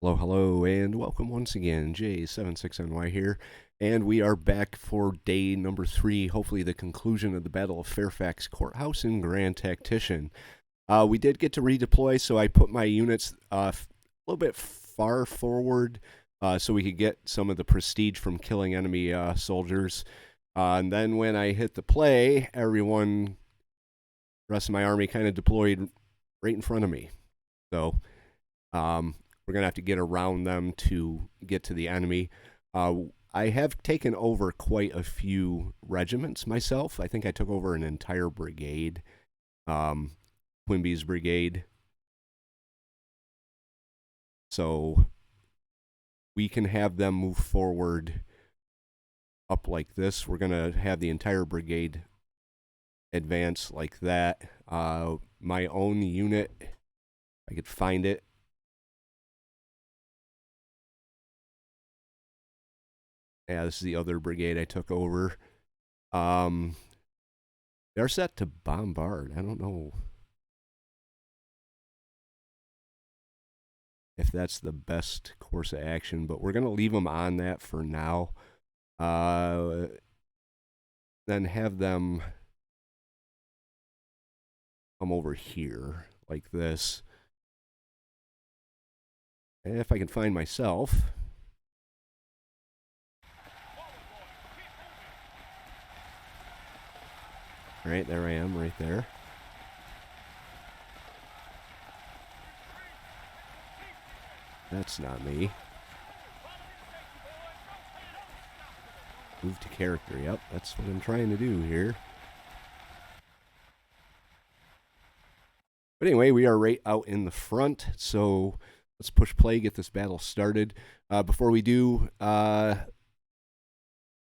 Hello, hello, and welcome once again. J76NY here, and we are back for day number 3, hopefully the conclusion of the Battle of Fairfax Courthouse in Grand Tactician. We did get to redeploy, so I put my units a little bit far forward so we could get some of the prestige from killing enemy soldiers. And then when I hit the play, the rest of my army kind of deployed right in front of me. So, we're going to have to get around them to get to the enemy. I have taken over quite a few regiments myself. I think I took over an entire brigade, Quimby's brigade. So we can have them move forward up like this. We're going to have the entire brigade advance like that. My own unit, if I could find it. Yeah, this is the other brigade I took over. They're set to bombard. I don't know if that's the best course of action, but we're going to leave them on that for now. Then have them come over here like this. And if I can find myself... Right, there I am, right there. That's not me. Move to character, yep, that's what I'm trying to do here. But anyway, we are right out in the front, so let's push play, get this battle started. Before we do,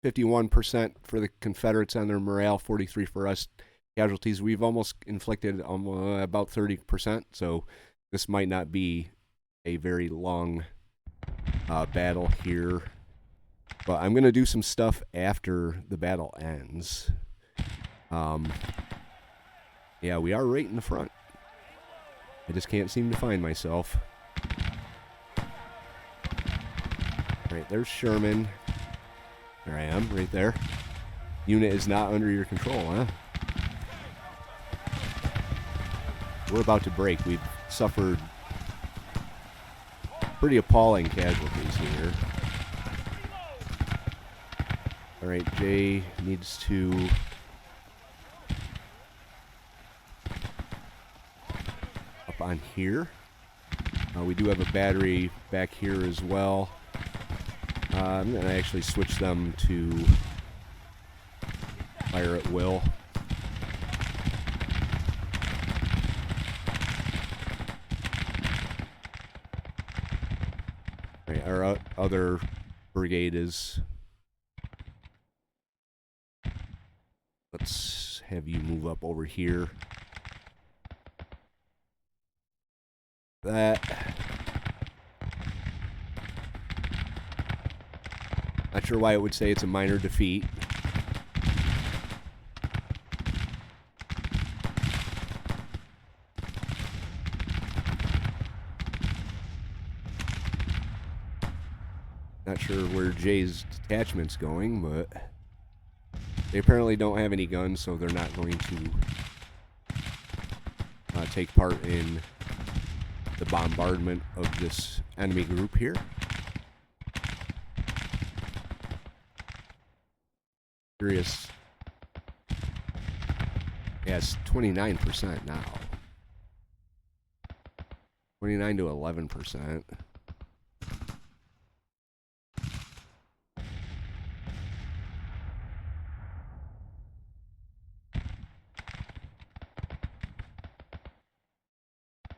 51% for the Confederates on their morale, 43 for us. Casualties, we've almost inflicted about 30%, so this might not be a very long battle here. But I'm going to do some stuff after the battle ends. Yeah, we are right in the front. I just can't seem to find myself. Right, there's Sherman. There I am, right there. Unit is not under your control, huh? We're about to break. We've suffered pretty appalling casualties here. Alright, Jay needs to... up on here. We do have a battery back here as well. I'm going to actually switch them to fire at will. Right, our other brigade is... Let's have you move up over here. That... Not sure why it would say it's a minor defeat. Not sure where Jay's detachment's going, but they apparently don't have any guns, so they're not going to take part in the bombardment of this enemy group here. Curious. Yeah, it's 29% now. 29 to 11%.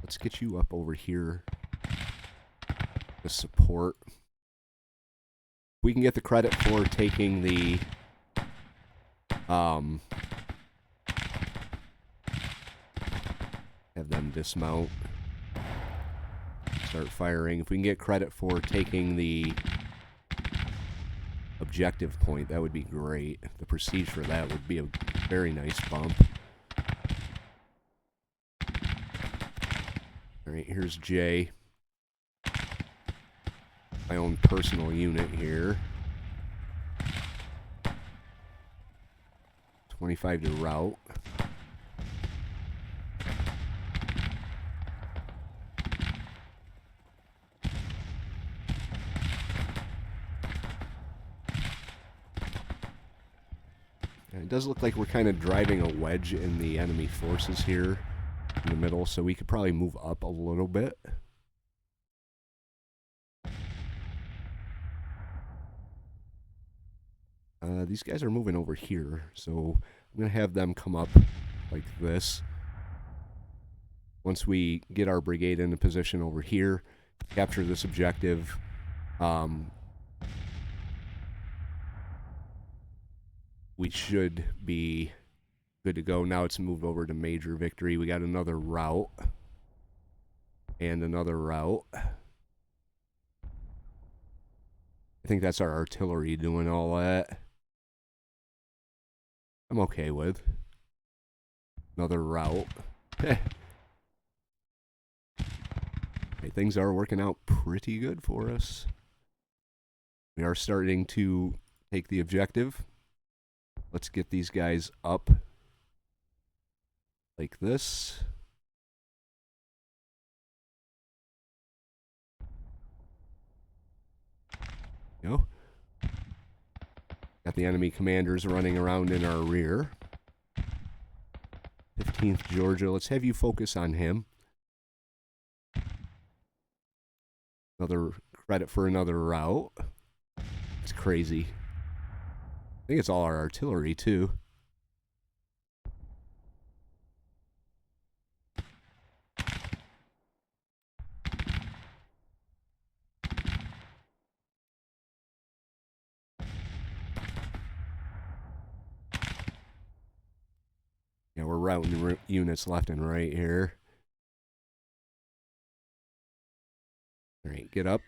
Let's get you up over here to support. We can get the credit for taking the have them dismount. start firing. If we can get credit for taking the objective point, that would be great. The prestige for that would be a very nice bump. Alright, here's J. My own personal unit here. 25 to route. And it does look like we're kind of driving a wedge in the enemy forces here in the middle, so we could probably move up a little bit. These guys are moving over here, so I'm going to have them come up like this. Once we get our brigade into position over here, capture this objective, we should be good to go. Now it's moved over to major victory. We got another route and another route. I think that's our artillery doing all that. I'm okay with another route. Okay, things are working out pretty good for us. We are starting to take the objective. Let's get these guys up like this. You know, got the enemy commanders running around in our rear. 15th Georgia, let's have you focus on him. Another credit for another route. It's crazy. I think it's all our artillery, too. Yeah, we're routing units left and right here. All right, get up.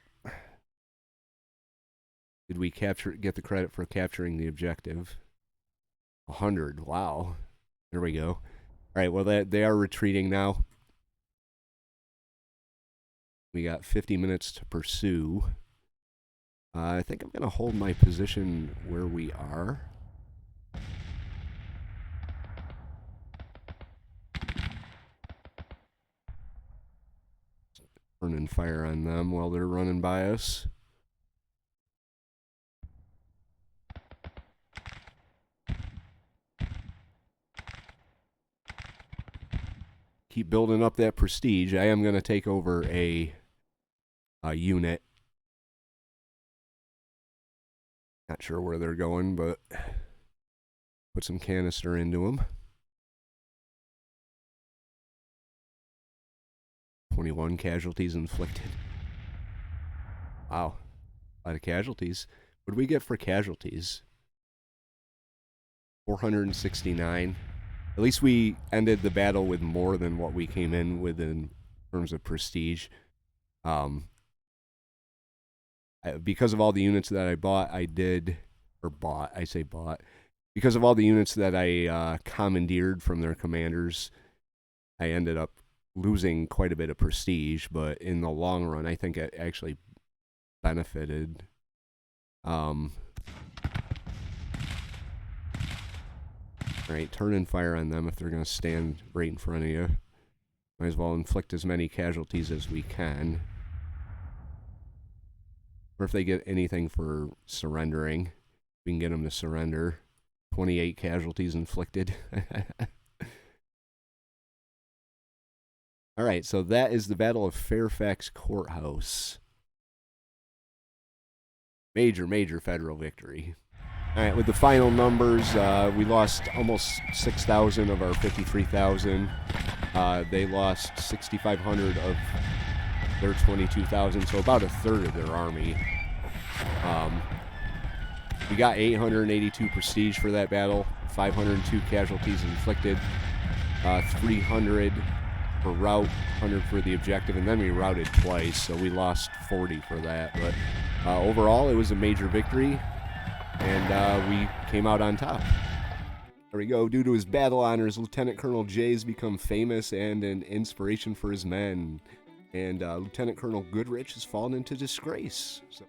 Did we get the credit for capturing the objective? 100. Wow. There we go. All right, well, they are retreating now. We got 50 minutes to pursue. I think I'm going to hold my position where we are. Burning fire on them while they're running by us. Keep building up that prestige. I am going to take over a unit. Not sure where they're going, but put some canister into them. 21 casualties inflicted. Wow. A lot of casualties. What did we get for casualties? 469. At least we ended the battle with more than what we came in with in terms of prestige. Because of all the units that I bought, because of all the units that I commandeered from their commanders, I ended up losing quite a bit of prestige, but in the long run, I think it actually benefited. Alright, turn and fire on them if they're going to stand right in front of you. Might as well inflict as many casualties as we can. Or if they get anything for surrendering, we can get them to surrender. 28 casualties inflicted. Alright, so that is the Battle of Fairfax Courthouse. Major, major federal victory. Alright, with the final numbers, we lost almost 6,000 of our 53,000. They lost 6,500 of their 22,000, so about a third of their army. We got 882 prestige for that battle, 502 casualties inflicted, 300 for route, 100 for the objective, and then we routed twice, so we lost 40 for that. But overall, it was a major victory, and we came out on top. There we go. Due to his battle honors, Lieutenant Colonel Jay has become famous and an inspiration for his men. And Lieutenant Colonel Goodrich has fallen into disgrace. So,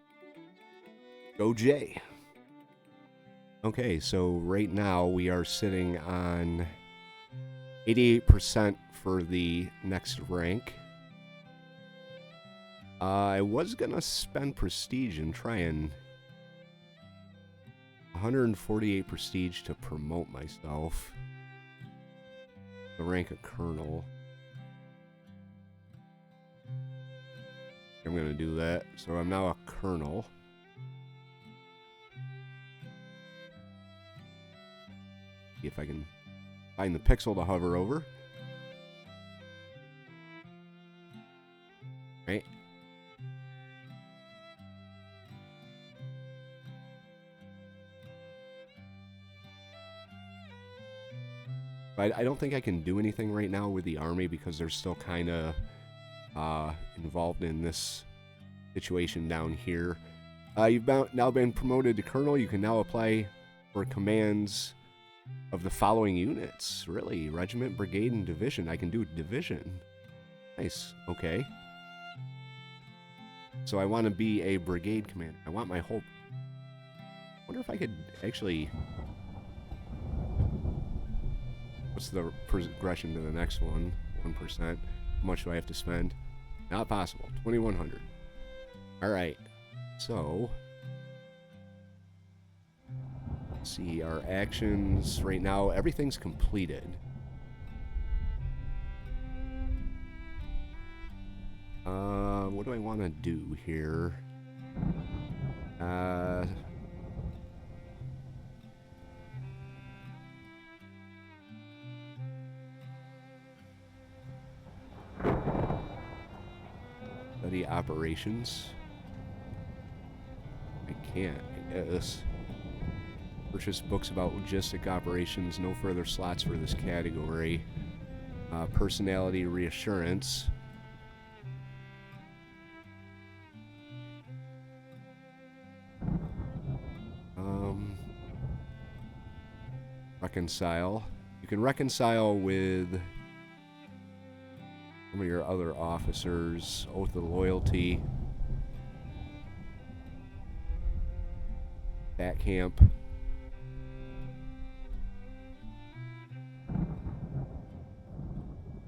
go Jay. Okay, so right now we are sitting on 88% for the next rank. I was going to spend prestige and try and 148 prestige to promote myself. The rank of colonel. I'm going to do that. So I'm now a colonel. See if I can find the pixel to hover over. Right. But I don't think I can do anything right now with the army because they're still kind of involved in this situation down here. You've now been promoted to colonel. You can now apply for commands of the following units. Really? Regiment, brigade, and division. I can do division. Nice. Okay. So I want to be a brigade commander. I want my whole... I wonder if I could actually... What's the progression to the next one? 1%. How much do I have to spend? Not possible. 2,100. Alright. So... Let's see. Our actions right now. Everything's completed. What do I want to do here? Study operations. I can't, I guess. Purchase books about logistic operations. No further slots for this category. Personality reassurance. Reconcile. You can reconcile with some of your other officers. Oath of loyalty. Bat camp.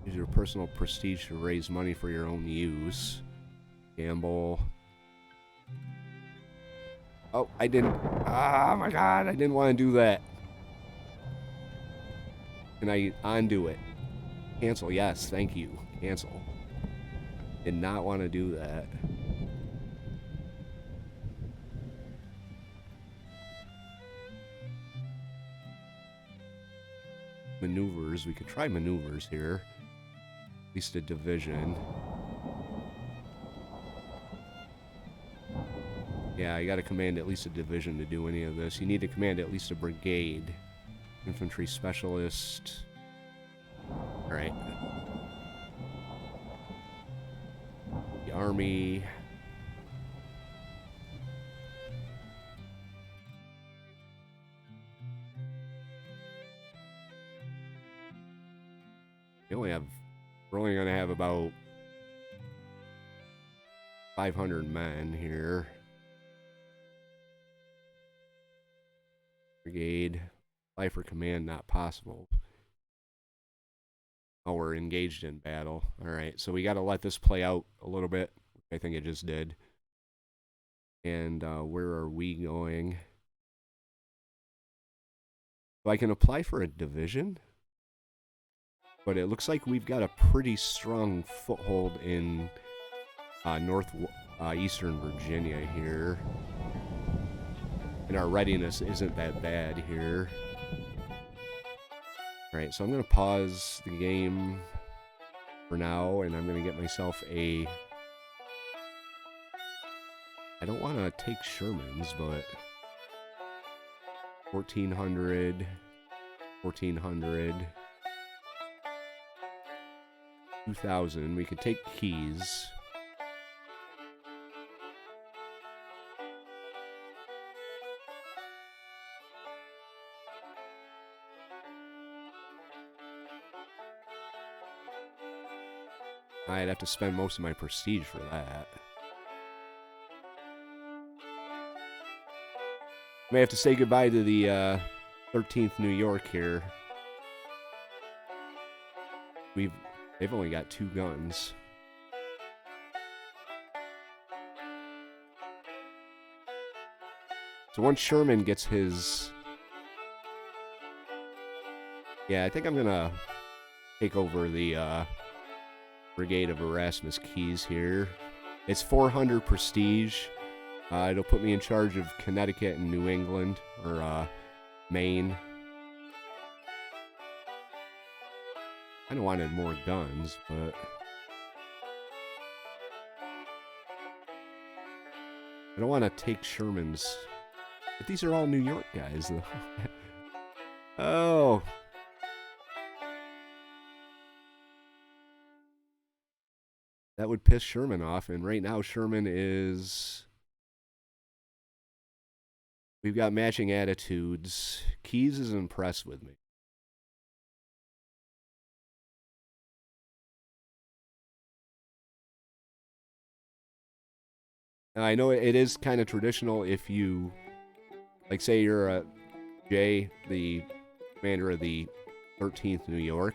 Use your personal prestige to raise money for your own use. Gamble. Oh, I didn't. Oh my god, I didn't want to do that. Can I undo it? Cancel, yes, thank you. Cancel. Did not want to do that. Maneuvers, we could try maneuvers here. At least a division. Yeah, I gotta command at least a division to do any of this. You need to command at least a brigade. Infantry specialist. Alright. The army. We're only gonna have about 500 men here. Brigade. Apply for command, not possible. Oh, we're engaged in battle. Alright, so we gotta let this play out a little bit. I think it just did. And where are we going? So I can apply for a division. But it looks like we've got a pretty strong foothold in northeastern Virginia here. And our readiness isn't that bad here. Alright, so I'm going to pause the game for now, and I'm going to get myself a... I don't want to take Sherman's, but... 1,400... 1,400... 2,000. We could take Keys. I'd have to spend most of my prestige for that. May have to say goodbye to the 13th New York here. They've only got 2 guns. So once Sherman gets his... Yeah, I think I'm gonna take over the Brigade of Erasmus Keys here. It's 400 prestige. It'll put me in charge of Connecticut and New England, or Maine. I wanted more guns, but I don't want to take Sherman's. But these are all New York guys, though. Oh. That would piss Sherman off, and right now Sherman is... We've got matching attitudes. Keys is impressed with me. Now, I know it is kind of traditional if you, like, say you're Jay, the commander of the 13th New York,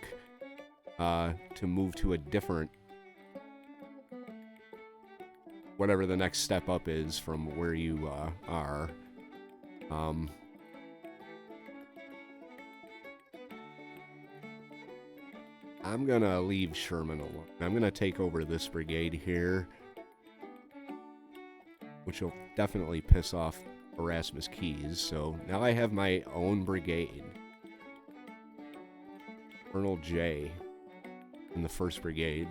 to move to a different, whatever the next step up is from where you are. I'm gonna leave Sherman alone. I'm gonna take over this brigade here, which will definitely piss off Erasmus Keys. So now I have my own brigade. Colonel J in the 1st Brigade.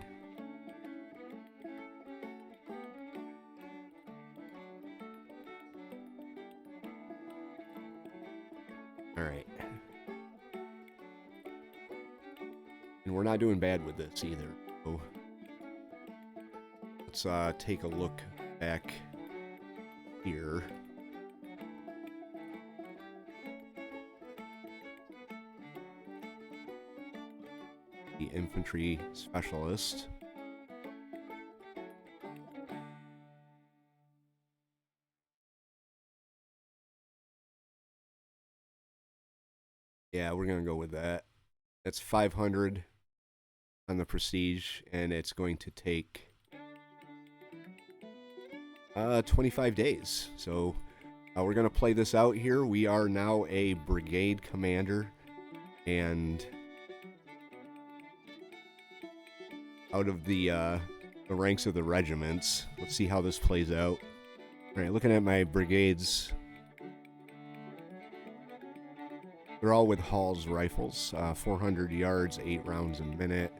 Alright. And we're not doing bad with this either. So let's take a look back here. The infantry specialist. Yeah, we're gonna go with that. That's 500 on the prestige, and it's going to take 25 days. So we're going to play this out here. We are now a brigade commander, and out of the ranks of the regiments. Let's see how this plays out. All right, looking at my brigades. They're all with Hall's rifles, 400 yards, 8 rounds a minute.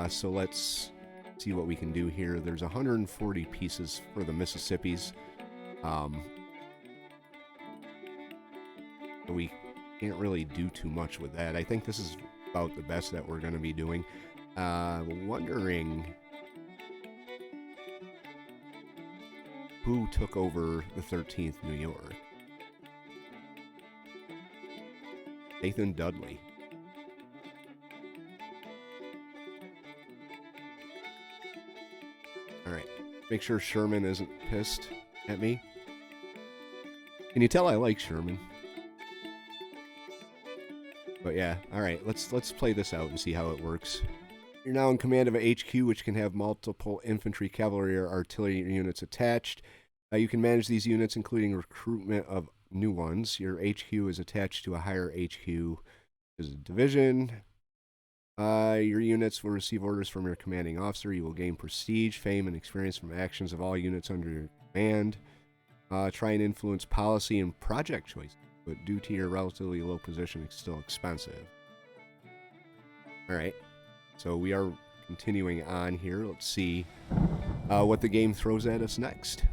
So let's see what we can do here. There's 140 pieces for the Mississippis. We can't really do too much with that. I think this is about the best that we're going to be doing. Wondering who took over the 13th New York. Nathan Dudley. Alright. Make sure Sherman isn't pissed at me. Can you tell I like Sherman? But yeah, alright, let's play this out and see how it works. You're now in command of a HQ, which can have multiple infantry, cavalry, or artillery units attached. You can manage these units, including recruitment of new ones. Your HQ is attached to a higher HQ as a division. Your units will receive orders from your commanding officer. You will gain prestige, fame, and experience from actions of all units under your command. Try and influence policy and project choices, but due to your relatively low position, it's still expensive. Alright, so we are continuing on here. Let's see what the game throws at us next.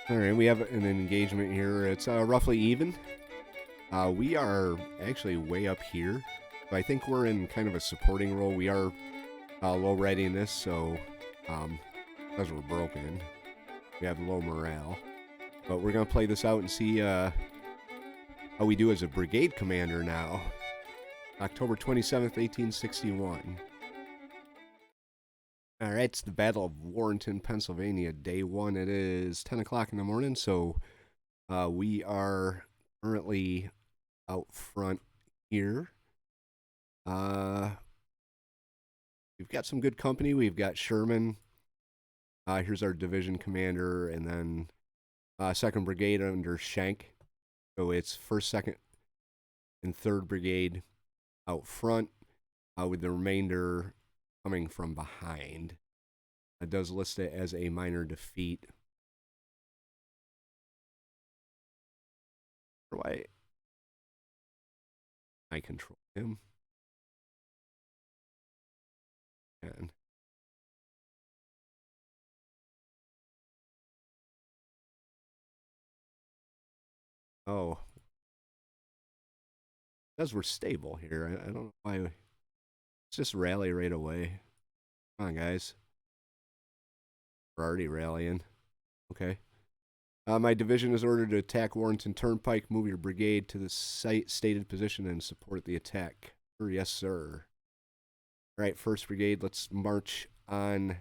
Alright, we have an engagement here. It's roughly even. We are actually way up here. I think we're in kind of a supporting role. We are low readiness, so because we're broken, we have low morale. But we're going to play this out and see how we do as a brigade commander now. October 27th, 1861. All right, it's the Battle of Warrenton, Pennsylvania, day one. It is 10 o'clock in the morning, so we are currently out front here. We've got some good company. We've got Sherman. Here's our division commander, and then 2nd Brigade under Schenck. So it's 1st, 2nd, and 3rd Brigade out front, with the remainder coming from behind. It does list it as a minor defeat. Why? I control him. And oh, because we're stable here. I don't know why. Let's just rally right away. Come on, guys. We're already rallying. Okay. My division is ordered to attack Warrenton Turnpike. Move your brigade to the stated position and support the attack. Yes, sir. All right, 1st Brigade, let's march on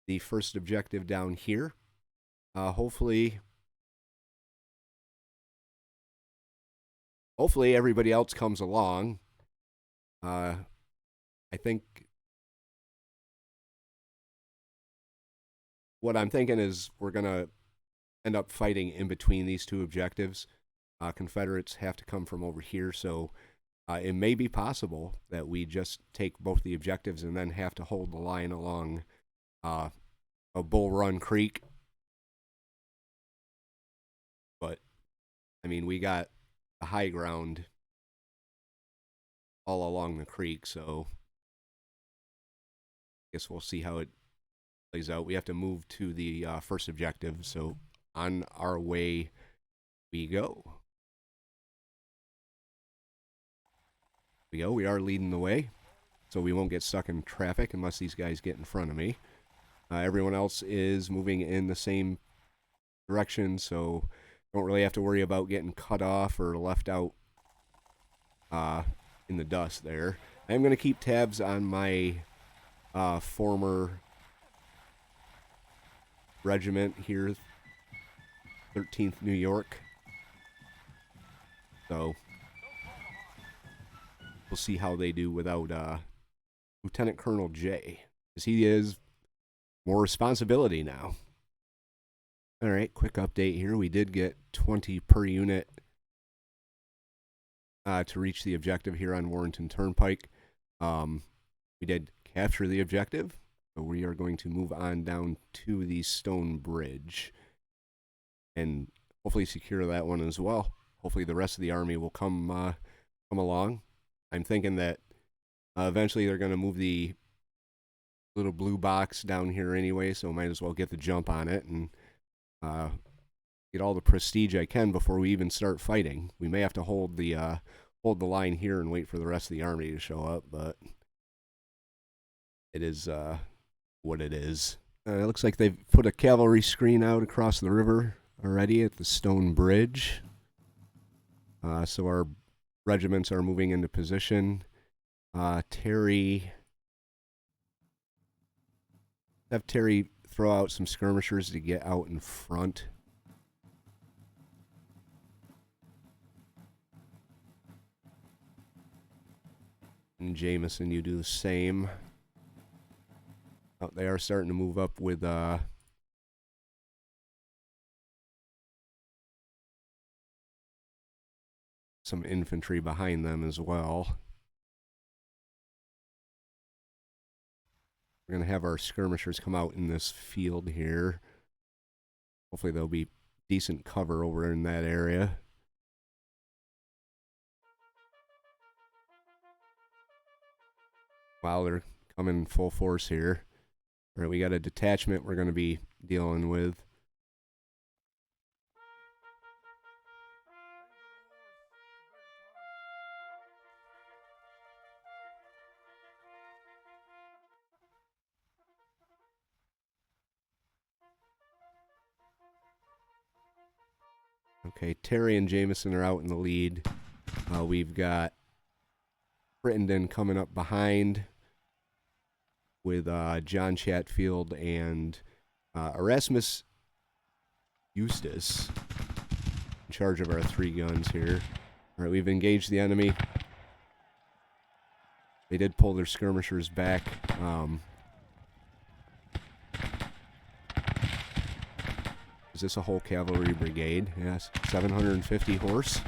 the first objective down here. Hopefully everybody else comes along. I think what I'm thinking is we're going to end up fighting in between these two objectives. Confederates have to come from over here, so it may be possible that we just take both the objectives and then have to hold the line along a Bull Run Creek. But, I mean, we got the high ground all along the creek, so I guess we'll see how it plays out. We have to move to the first objective, so on our way we go. We are leading the way, so we won't get stuck in traffic unless these guys get in front of me. Everyone else is moving in the same direction, so don't really have to worry about getting cut off or left out in the dust there. I'm going to keep tabs on my former regiment here, 13th New York. So we'll see how they do without Lieutenant Colonel J, because he is more responsibility now. All right, quick update here. We did get 20 per unit to reach the objective here on Warrenton Turnpike. We did capture the objective, so we are going to move on down to the stone bridge and hopefully secure that one as well. Hopefully the rest of the army will come along. I'm thinking that eventually they're going to move the little blue box down here anyway, so might as well get the jump on it and get all the prestige I can before we even start fighting. We may have to hold the line here and wait for the rest of the army to show up, but it is what it is. It looks like they've put a cavalry screen out across the river already at the stone bridge. So our regiments are moving into position. Terry, have Terry throw out some skirmishers to get out in front. And Jameson, you do the same. Oh, they are starting to move up with some infantry behind them as well. We're going to have our skirmishers come out in this field here. Hopefully there'll be decent cover over in that area. Wow, they're coming full force here. All right, we got a detachment we're going to be dealing with. Okay, Terry and Jameson are out in the lead. We've got Crittenden coming up behind with John Chatfield and Erasmus Eustace in charge of our 3 guns here. All right, we've engaged the enemy. They did pull their skirmishers back. Is this a whole cavalry brigade? Yes, 750 horse.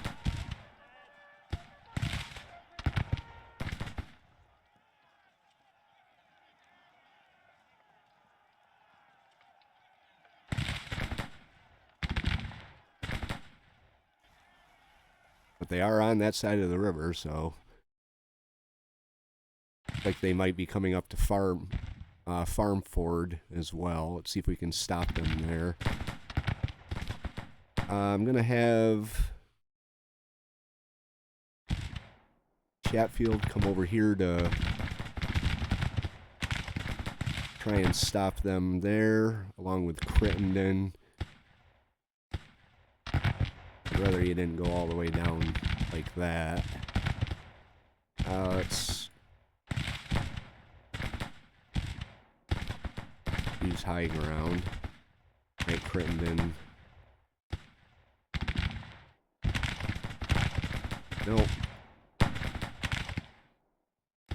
But they are on that side of the river, so like they might be coming up to Farm Ford as well. Let's see if we can stop them there. I'm gonna have Chatfield come over here to try and stop them there, along with Crittenden. I'd rather you didn't go all the way down like that. Let's use high ground. Right, Crittenden. Nope.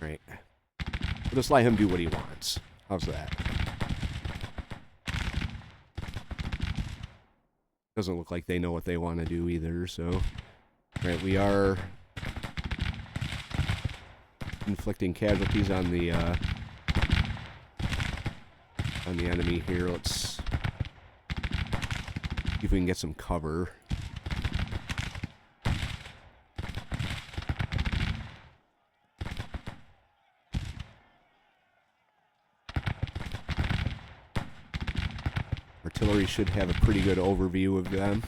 Right. We'll just let him do what he wants. How's that? Doesn't look like they know what they want to do either, so... Right, we are inflicting casualties on the enemy here. Let's see if we can get some cover. Artillery should have a pretty good overview of them.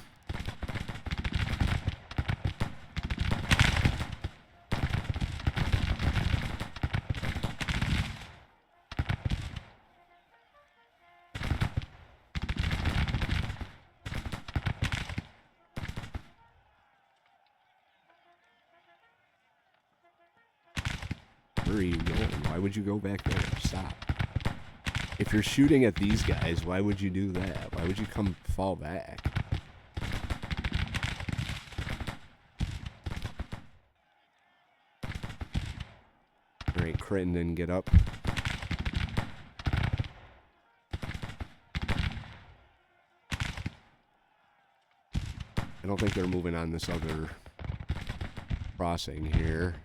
Where are you going? Why would you go back there? Stop. If you're shooting at these guys, why would you do that? Why would you come fall back? Alright, Crittenden, get up. I don't think they're moving on this other crossing here.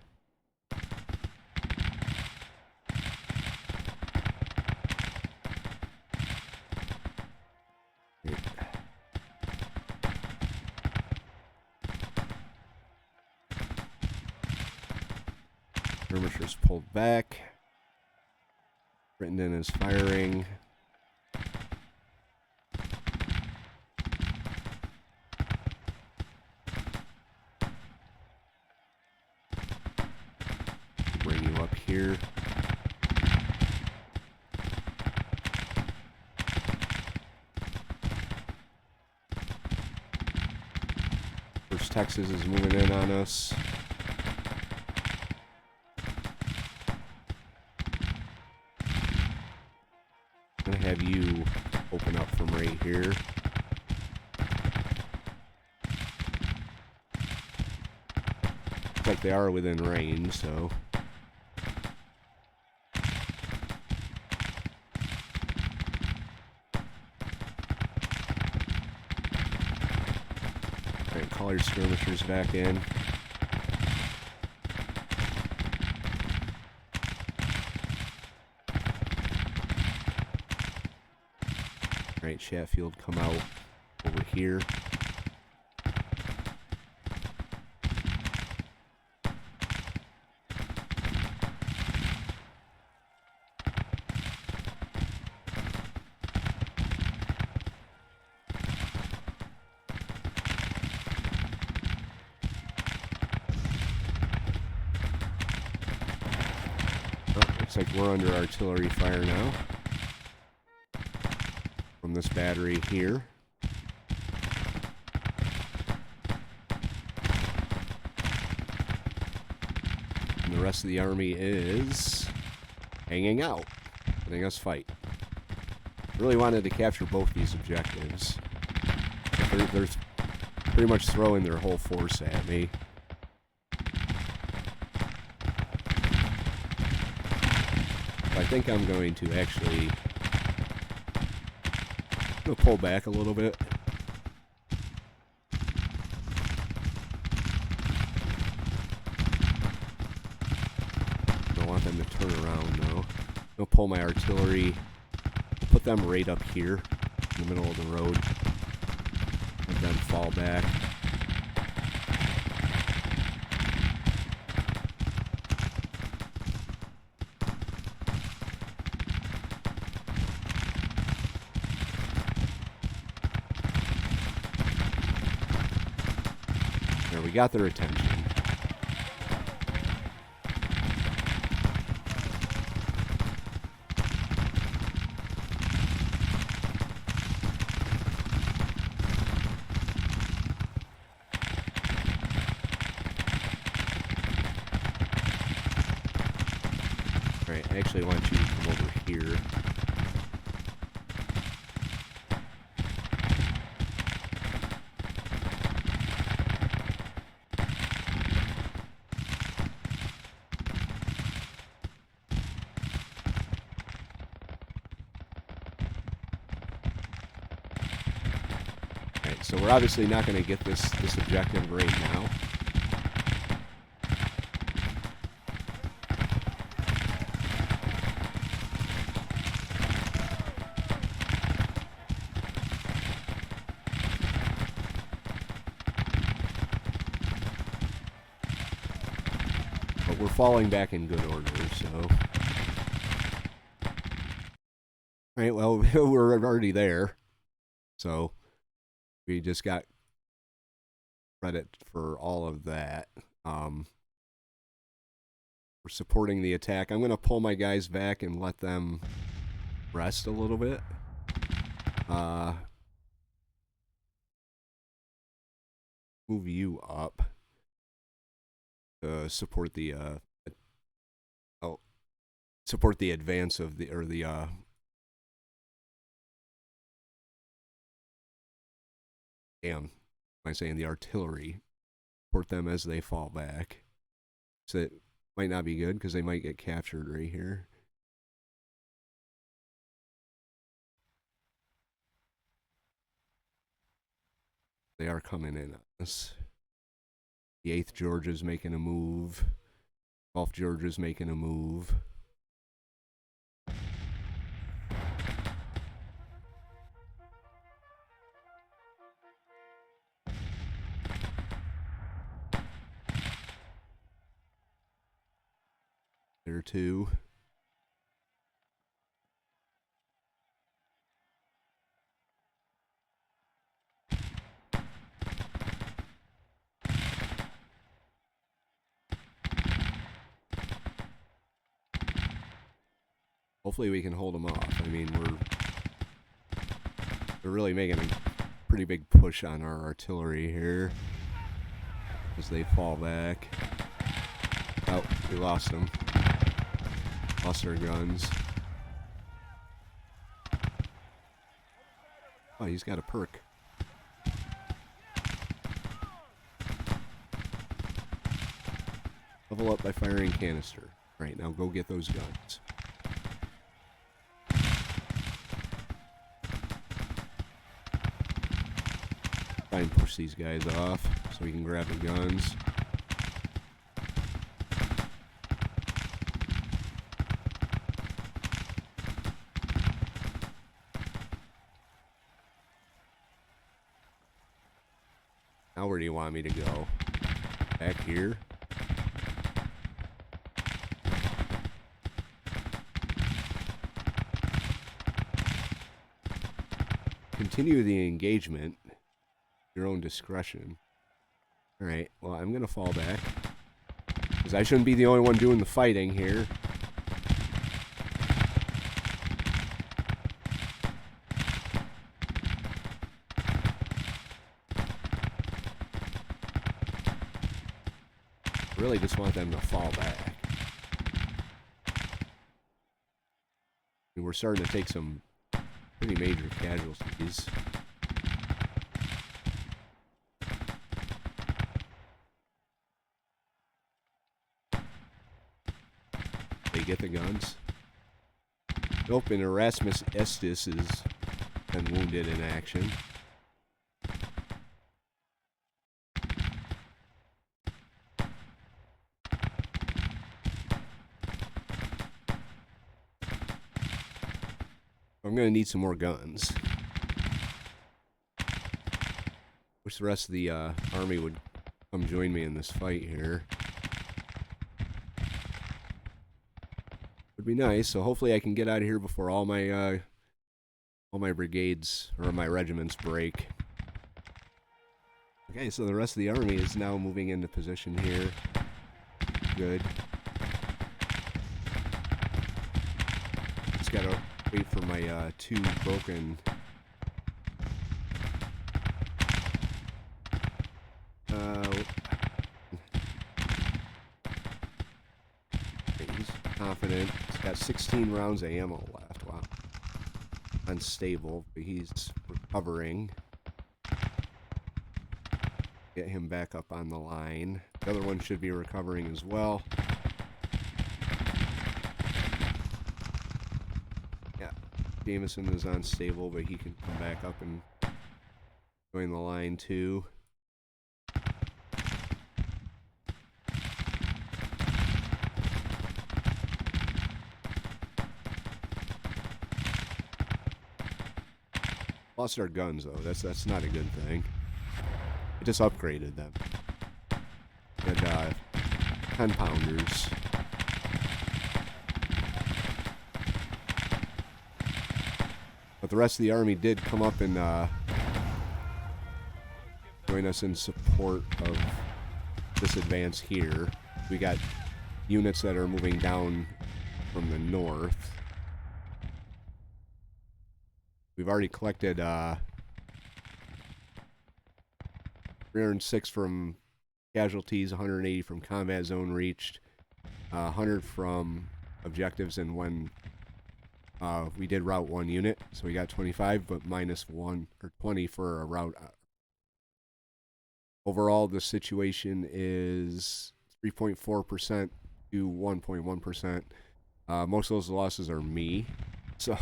Skirmishers pulled back. Crittenden is firing. Bring you up here. First Texas is moving in on us. I'm gonna have you open up from right here. Looks like they are within range, so. Alright, call your skirmishers back in. Alright, Chatfield, come out over here. Looks like we're under artillery fire now. From this battery here. rest of the army is hanging out, letting us fight. Really wanted to capture both these objectives. They're pretty much throwing their whole force at me. I think I'm going to actually pull back a little bit. Don't want them to turn around though. I'll pull my artillery, put them right up here in the middle of the road. Let them fall back. There, we got their attention. Alright, I actually want you to come over here. So we're obviously not going to get this objective right now. But we're falling back in good order, so... Alright, well, we're already there. So... we just got credit for all of that. We're supporting the attack. I'm going to pull my guys back and let them rest a little bit. Move you up to support the support the advance of the am I saying the artillery, support them as they fall back. So it might not be good because they might get captured right here. They are coming in on us. The 8th Georgia's making a move. 12th Georgia's making a move. There too. Hopefully we can hold them off. I mean, we're really making a pretty big push on our artillery here as they fall back. Oh, we lost them. Lost our guns. Oh, he's got a perk. Level up by firing canister. Right, now go get those guns. Try and push these guys off so we can grab the guns. Now where do you want me to go? Back here? Continue the engagement. Your own discretion. Alright, well, I'm gonna fall back. Because I shouldn't be the only one doing the fighting here. Really just want them to fall back. we're starting to take some pretty major casualties. They get the guns. Nope, and Erasmus Estes has been wounded in action. I'm going to need some more guns. Wish the rest of the army would come join me in this fight here. Would be nice, so hopefully I can get out of here before all my brigades, or my regiments, break. Okay, so the rest of the army is now moving into position here. Good. Just gotta wait for my 2 broken he's confident. He's got 16 rounds of ammo left. Wow. Unstable, but he's recovering. Get him back up on the line. The other one should be recovering as well. Jameson is unstable, but he can come back up and join the line too. Lost our guns though. That's not a good thing. I just upgraded them. Had 10 pounders. But the rest of the army did come up and join us in support of this advance here. We got units that are moving down from the north. We've already collected 306 from casualties, 180 from combat zone reached, 100 from objectives, and when we did route 1 unit, so we got 25, but minus 1 or 20 for a route. Overall, the situation is 3.4% to 1.1%. Most of those losses are me, so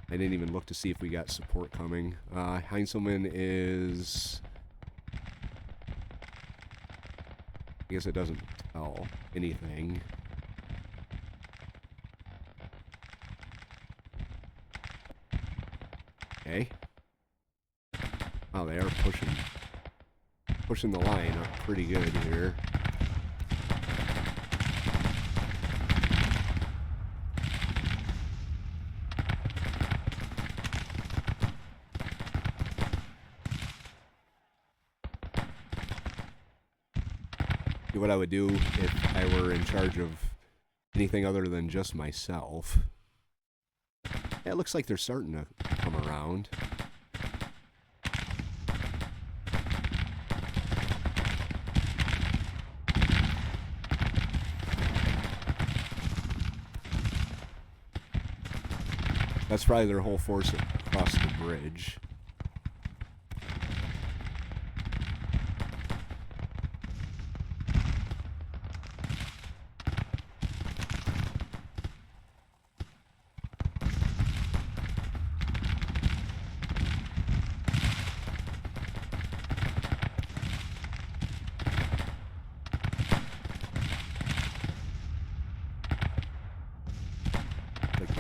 I didn't even look to see if we got support coming. Heinzelman is... I guess it doesn't tell anything. Okay. Wow, they are pushing the line up pretty good here. What I would do if I were in charge of anything other than just myself. Yeah, it looks like they're starting to come around. That's probably their whole force across the bridge.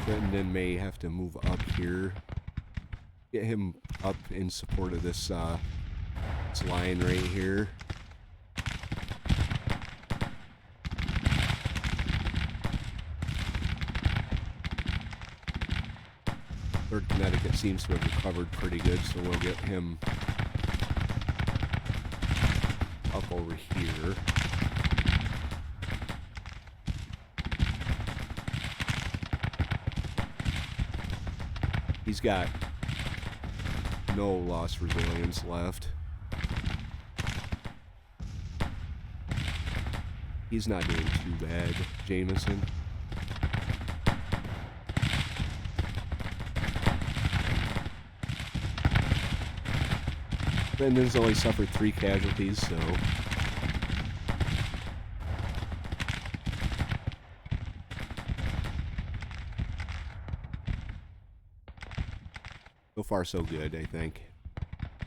Crittenden may have to move up here. Get him up in support of this line right here. Third Connecticut seems to have recovered pretty good, so we'll get him up over here. He's got no lost resilience left. He's not doing too bad, Jameson. Brendan's only suffered 3 casualties, so... So far, so good, I think.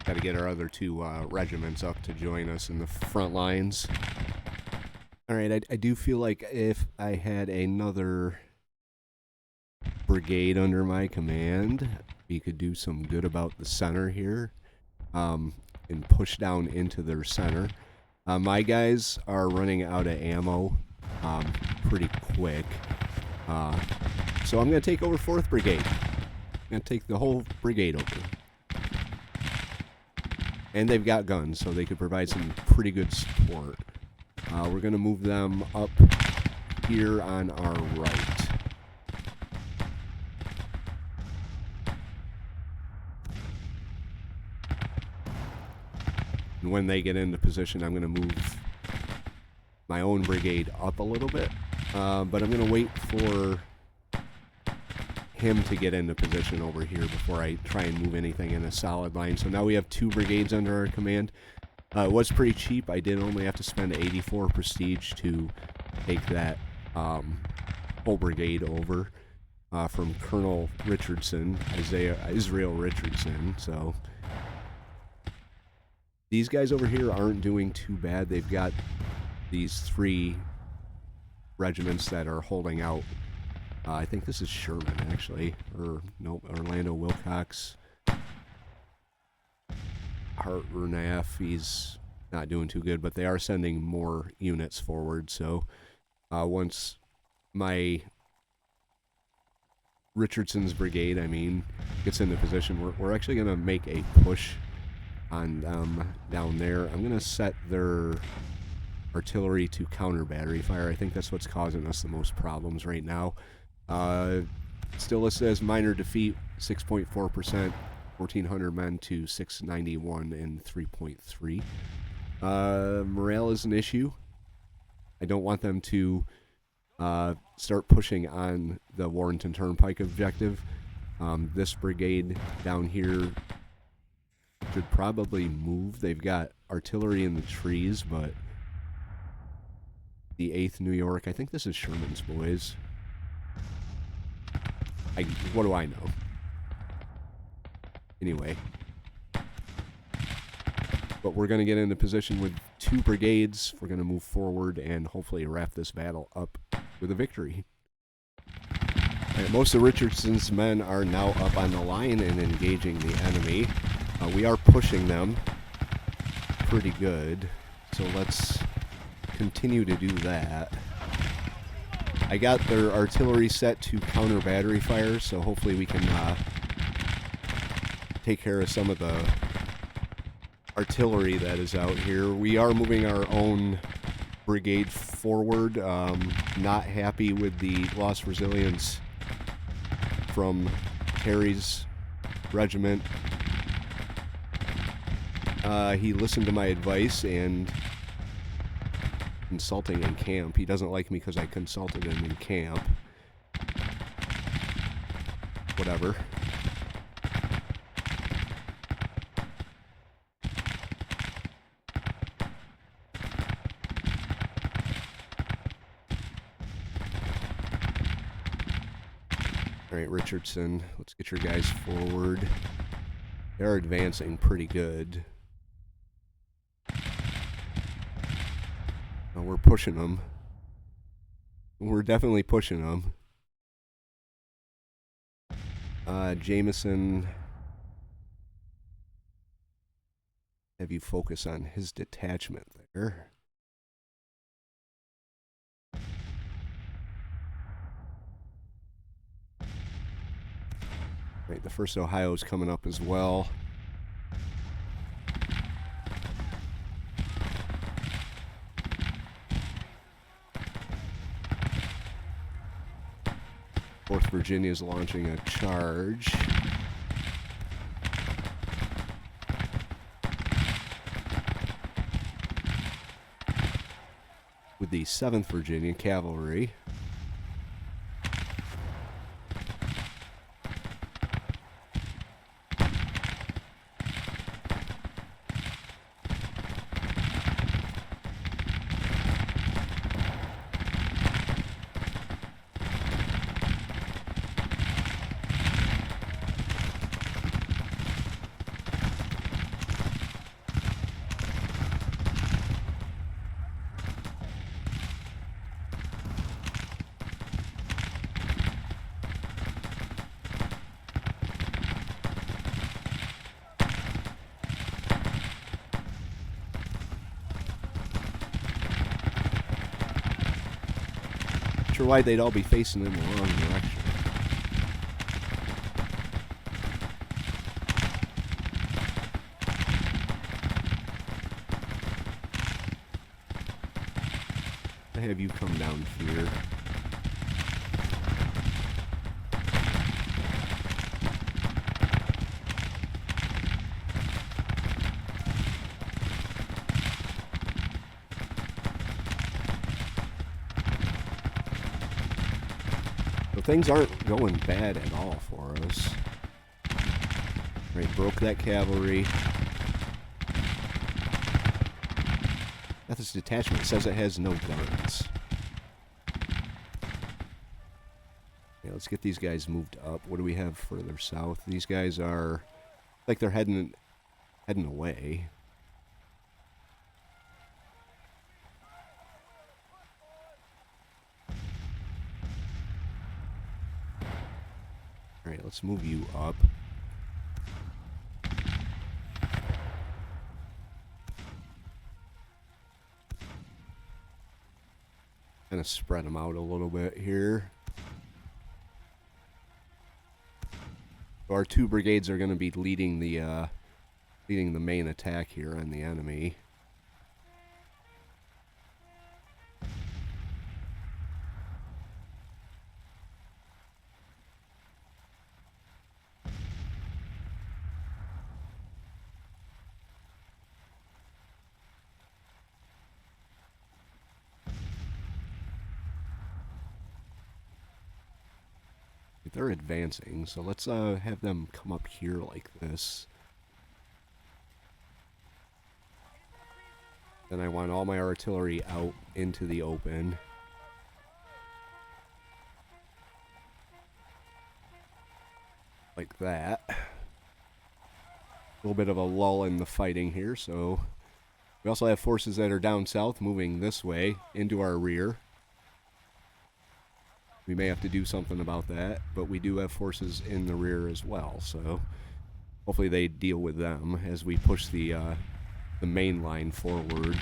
Got to get our other 2 regiments up to join us in the front lines. Alright, I do feel like if I had another brigade under my command, we could do some good about the center here, and push down into their center. My guys are running out of ammo pretty quick, so I'm going to take over 4th Brigade. I'm going to take the whole brigade over. And they've got guns, so they could provide some pretty good support. We're going to move them up here on our right. And when they get into position, I'm going to move my own brigade up a little bit. But I'm going to wait for him to get into position over here before I try and move anything in a solid line. So now we have 2 brigades under our command. It was pretty cheap. I did only have to spend 84 prestige to take that whole brigade over from Colonel Richardson, Israel Richardson. So these guys over here aren't doing too bad. They've got these 3 regiments that are holding out. I think this is Sherman, actually. Or, nope, Orlando Wilcox. Hart Rernaf, he's not doing too good, but they are sending more units forward. So once my Richardson's brigade, gets into position, we're actually going to make a push on them down there. I'm going to set their artillery to counter battery fire. I think that's what's causing us the most problems right now. Still listed as minor defeat, 6.4%. 1,400 men to 691 and 3.3. Morale is an issue. I don't want them to start pushing on the Warrenton Turnpike objective. This brigade down here should probably move. They've got artillery in the trees, but the 8th New York, I think this is Sherman's boys. What do I know? Anyway, but we're going to get into position with 2 brigades. We're going to move forward and hopefully wrap this battle up with a victory. Right, most of Richardson's men are now up on the line and engaging the enemy. We are pushing them pretty good, so let's continue to do that. I got their artillery set to counter battery fire, so hopefully we can take care of some of the artillery that is out here. We are moving our own brigade forward. Not happy with the lost resilience from Terry's regiment. He listened to my advice and consulting in camp. He doesn't like me because I consulted him in camp. Whatever. Alright, Richardson, let's get your guys forward. They're advancing pretty good. We're pushing them. We're definitely pushing them. Jameson, have you focus on his detachment there. Right, the 1st Ohio's coming up as well. Fourth Virginia is launching a charge. With the 7th Virginia Cavalry. sure why they'd all be facing in the wrong direction. I have you come down here. So things aren't going bad at all for us. Right, broke that cavalry. This detachment says it has no guns. Yeah, let's get these guys moved up. What do we have further south? These guys are like they're heading away. All right, let's move you up. Kind of spread them out a little bit here. So our two brigades are going to be leading the main attack here on the enemy. They're advancing, so let's have them come up here like this. Then I want all my artillery out into the open. Like that. A little bit of a lull in the fighting here, so we also have forces that are down south moving this way into our rear. We may have to do something about that, but we do have forces in the rear as well, so hopefully they deal with them as we push the main line forward.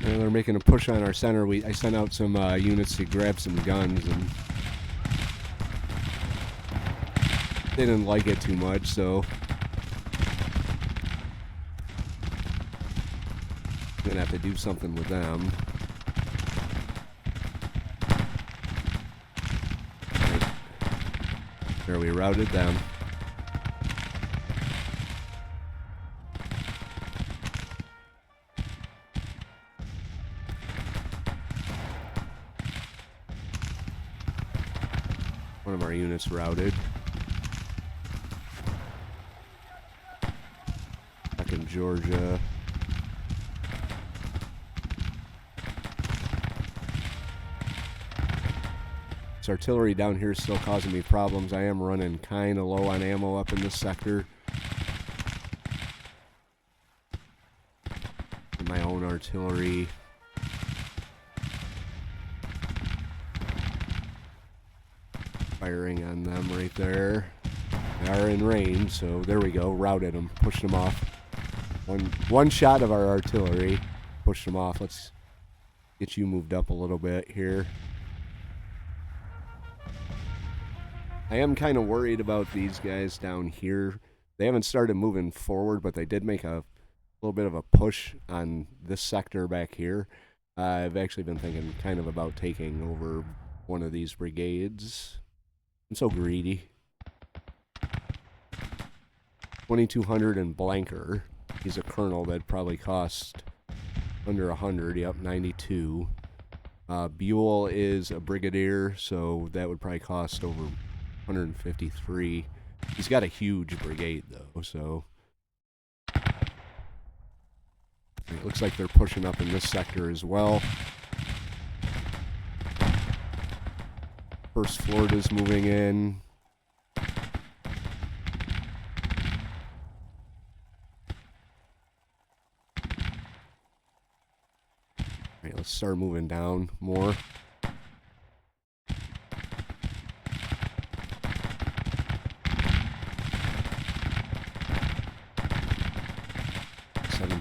And they're making a push on our center. I sent out some units to grab some guns, and they didn't like it too much, so I'm gonna have to do something with them. There, we routed them. One of our units routed. Back in Georgia. This artillery down here is still causing me problems. I am running kind of low on ammo up in this sector. And my own artillery. Firing on them right there. They are in range, so there we go. Routed them. Pushed them off. One shot of our artillery. Pushed them off. Let's get you moved up a little bit here. I am kind of worried about these guys down here. They haven't started moving forward, but they did make a little bit of a push on this sector back here. I've actually been thinking kind of about taking over one of these brigades. I'm so greedy. 2200 and Blanker. He's a colonel that probably cost under 100. Yep, 92. Buell is a brigadier, so that would probably cost over 153. He's got a huge brigade though, so it looks like they're pushing up in this sector as well. First Florida's moving in. Alright, let's start moving down more.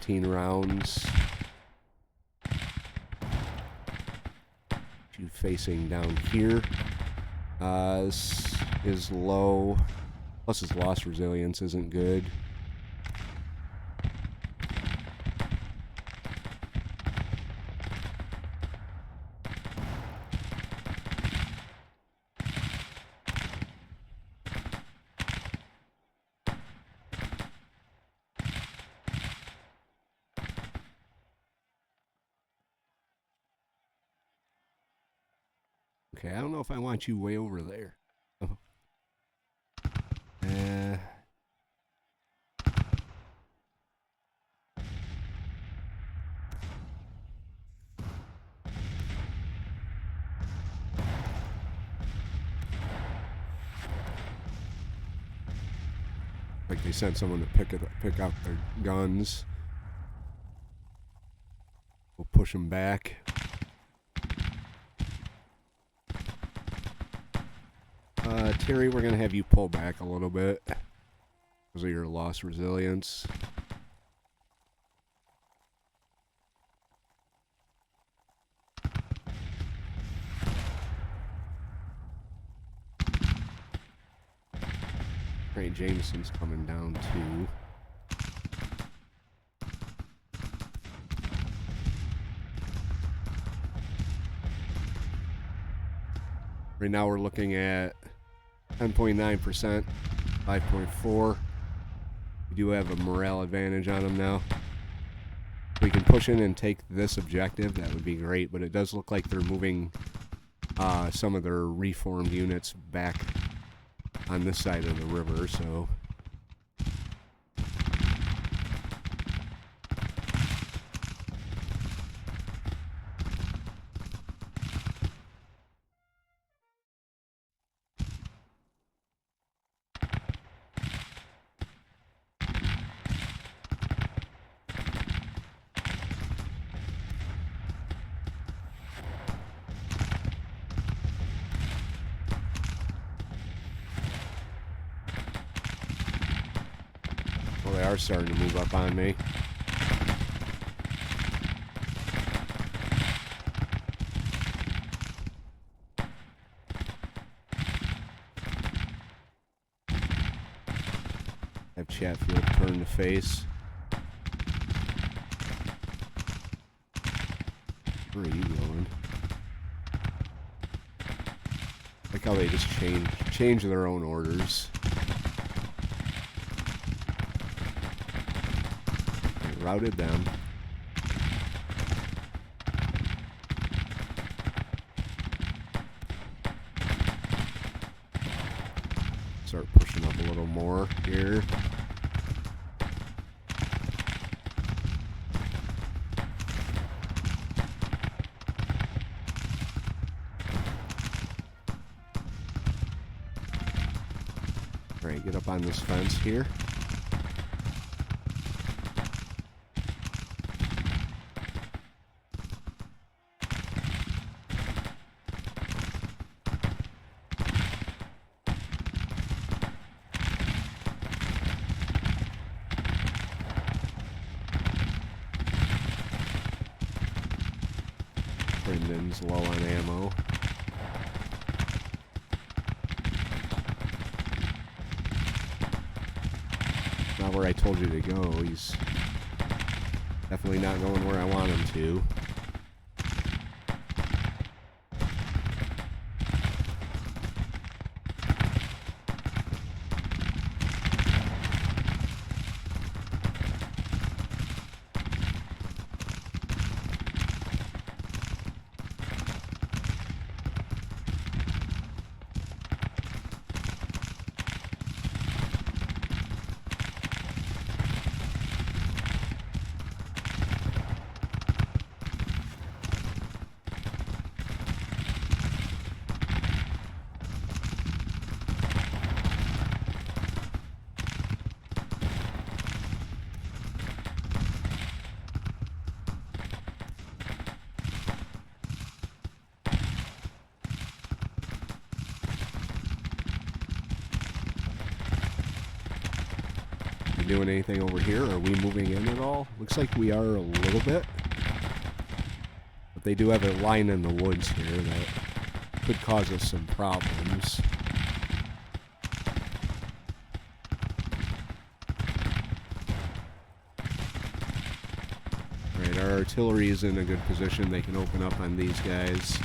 Rounds. facing down here. This is low. Plus his lost resilience isn't good. Okay, I don't know if I want you way over there. Oh. Like they sent someone to pick out their guns. We'll push them back. Terry, we're gonna have you pull back a little bit because of your lost resilience. Right, Jameson's coming down too. Right now we're looking at 10.9%, 5.4. We do have a morale advantage on them now. We can push in and take this objective. That would be great, but it does look like they're moving some of their reformed units back on this side of the river, so... Well, they are starting to move up on me. Have Chatfield turn to face. Where are you going? Like how they just change their own orders. They routed them. Start pushing up a little more here. Alright, get up on this fence here. Brendan's low on ammo. Not where I told you to go. He's definitely not going where I want him to. Doing anything over here? Are we moving in at all? Looks like we are a little bit. But they do have a line in the woods here that could cause us some problems. Alright, our artillery is in a good position. They can open up on these guys.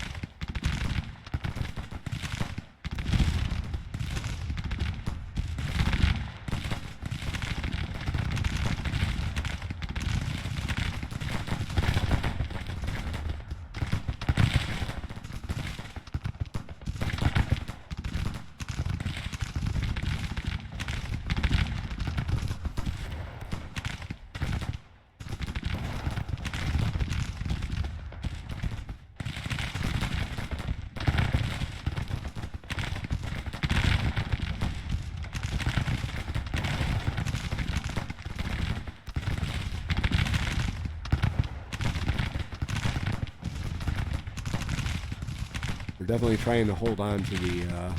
Definitely trying to hold on to the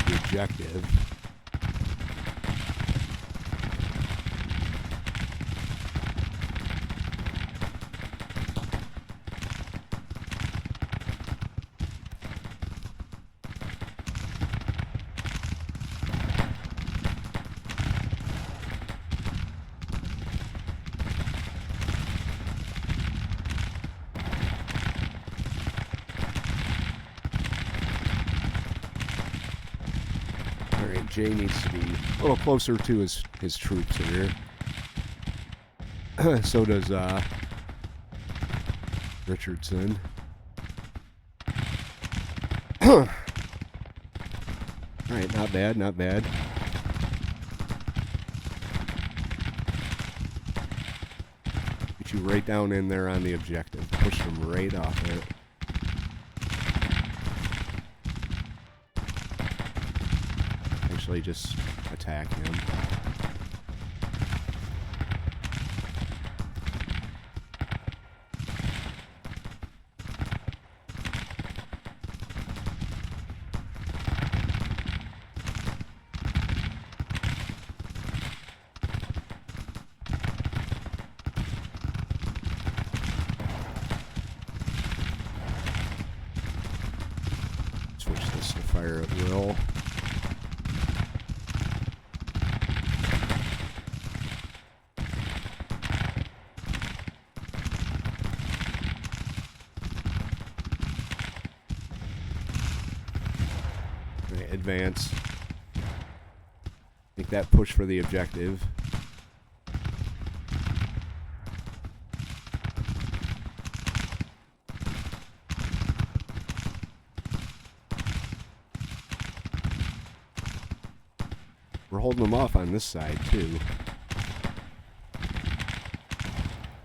objective. Jay needs to be a little closer to his troops here. So does Richardson. Alright, not bad, not bad. Get you right down in there on the objective. Push them right off it. Just attack him. Switch this to fire at will. Advance. Make that push for the objective. We're holding them off on this side too.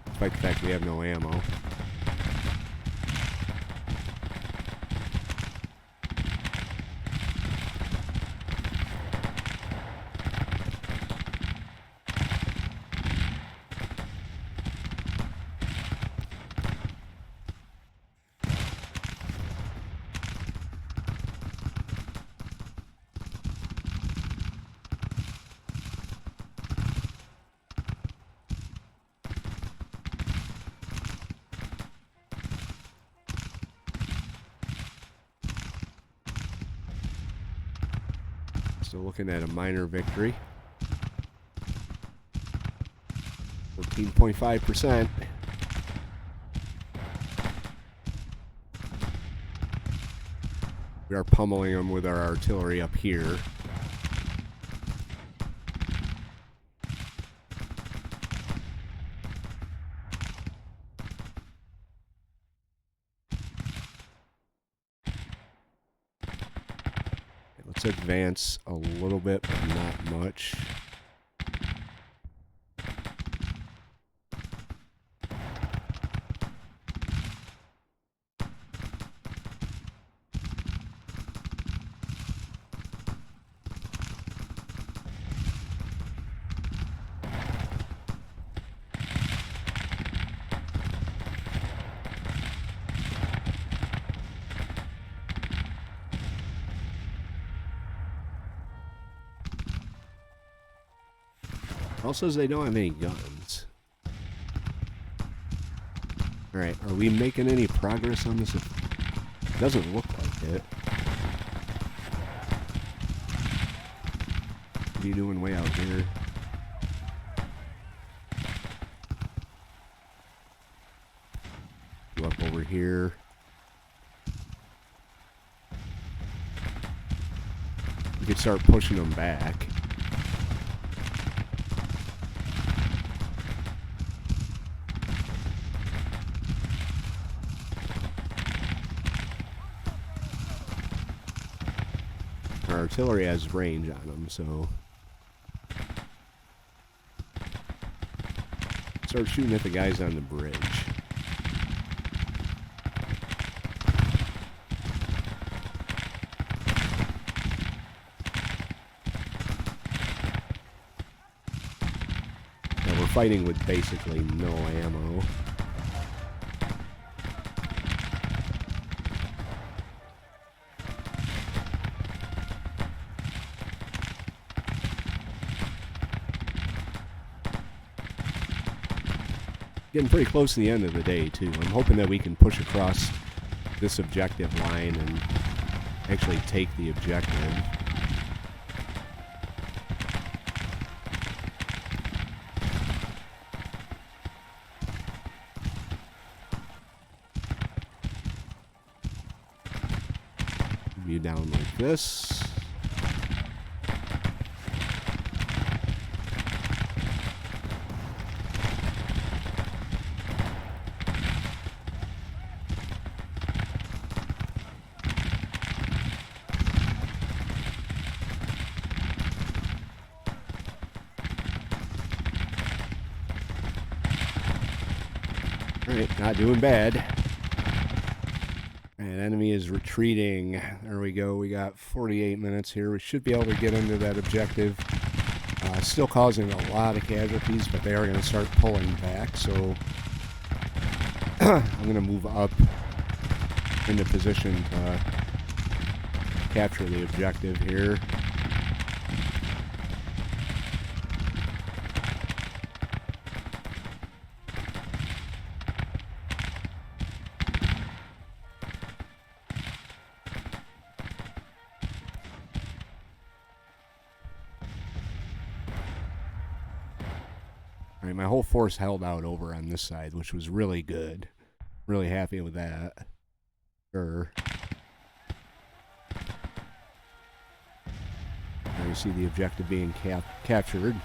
Despite the fact we have no ammo. So looking at a minor victory. 14.5%. We are pummeling them with our artillery up here. Let's advance a little bit, but not much. Also says they don't have any guns. Alright, are we making any progress on this Doesn't look like it. What are you doing way out here? Go up over here. We could start pushing them back. Our artillery has range on them, so start shooting at the guys on the bridge. Now we're fighting with basically no ammo. Getting pretty close to the end of the day, too. I'm hoping that we can push across this objective line and actually take the objective. View down like this. Alright, not doing bad. And enemy is retreating. There we go. We got 48 minutes here. We should be able to get into that objective. Still causing a lot of casualties, but they are going to start pulling back. So I'm going to move up into position to capture the objective here. Alright, my whole force held out over on this side, which was really good. Really happy with that. Sure. Now you see the objective being captured.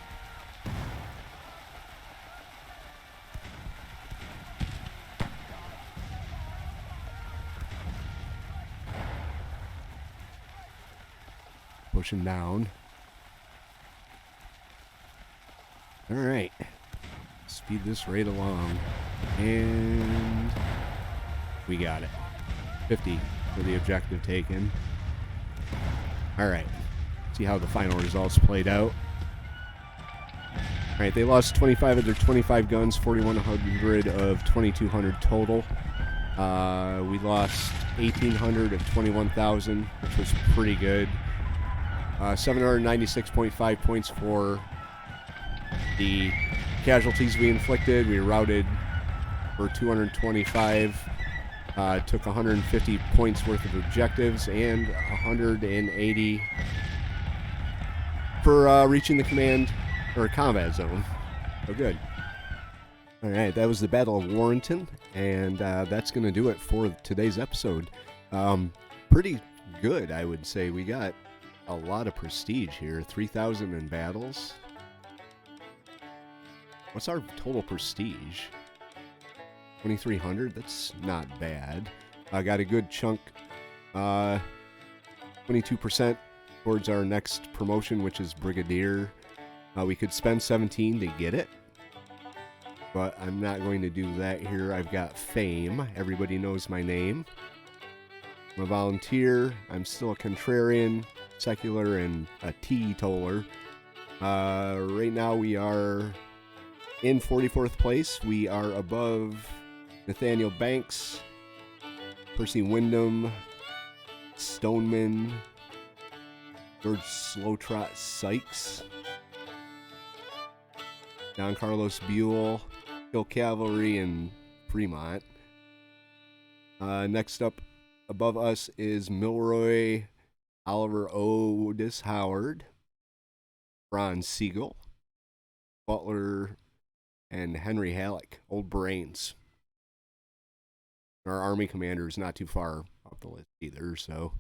Pushing down. Alright. Speed this right along. And we got it. 50 for the objective taken. Alright. See how the final results played out. Alright, they lost 25 of their 25 guns, 4,100 of 2,200 total. We lost 1,800 of 21,000, which was pretty good. 796.5 points for the casualties we inflicted. We routed for 225, took 150 points worth of objectives, and 180 for reaching the command or combat zone. So good. Alright, that was the Battle of Warrenton, and that's going to do it for today's episode. Pretty good, I would say. We got a lot of prestige here. 3,000 in battles. What's our total prestige? 2,300? That's not bad. I got a good chunk. 22% towards our next promotion, which is Brigadier. We could spend 17 to get it, but I'm not going to do that here. I've got fame. Everybody knows my name. I'm a volunteer. I'm still a contrarian, secular, and a teetotaler. Right now we are in 44th place. We are above Nathaniel Banks, Percy Wyndham, Stoneman, George Slowtrot Sykes, Don Carlos Buell, Hill Cavalry, and Fremont. Next up Above us is Milroy Oliver Otis Howard, Ron Siegel, Butler, and Henry Halleck, old brains. Our Army commander is not too far up the list either, so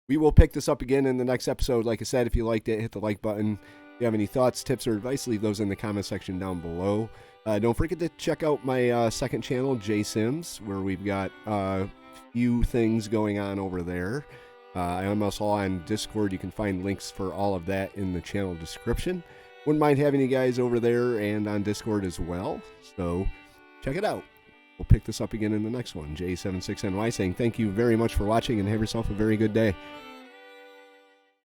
we will pick this up again in the next episode. Like I said, if you liked it, hit the like button. If you have any thoughts, tips, or advice, leave those in the comment section down below. Don't forget to check out my second channel, J Sims, where we've got a few things going on over there. I'm also on Discord. You can find links for all of that in the channel description. Wouldn't mind having you guys over there and on Discord as well. So check it out. We'll pick this up again in the next one. J76NY saying thank you very much for watching and have yourself a very good day.